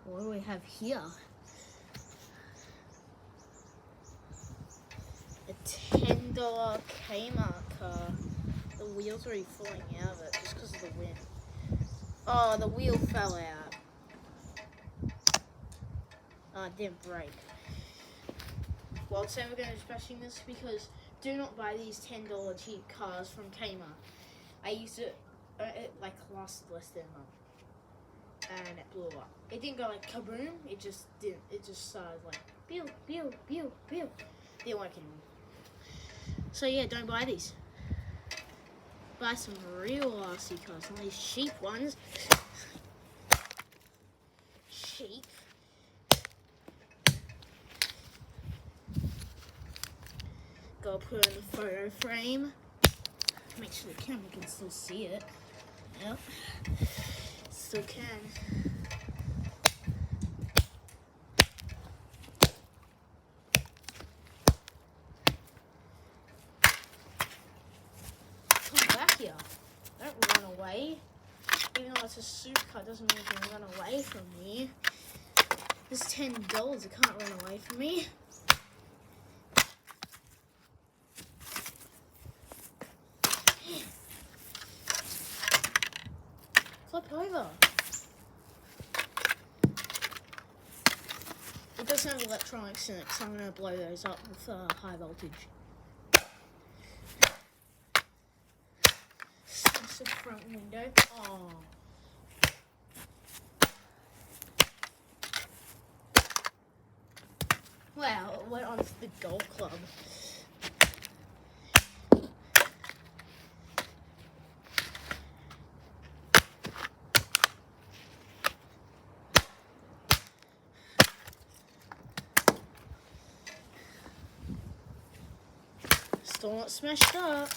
What do we have here? A $10 Kmart car. The wheels are already falling out of it just because of the wind. Oh, the wheel fell out. Oh, it didn't break. Well, so we're going to be smashing this because do not buy these $10 cheap cars from Kmart. I used it like lasted less than a month. And it blew up. It didn't go like kaboom, it just didn't. It just started like pew, pew, pew, pew. Didn't work anymore. So yeah, don't buy these. Buy some real RC cars, not these cheap ones. Cheap. Gotta put it in the photo frame. Make sure the camera can still see it. Yep. Still can. Come back here. Don't run away. Even though it's a supercar, doesn't mean you can run away from me. It's $10. It can't run away from me. Flip over. It doesn't have electronics in it, so I'm going to blow those up with high voltage. That's the front window. Oh. Wow, it went onto the golf club. Still not smashed up.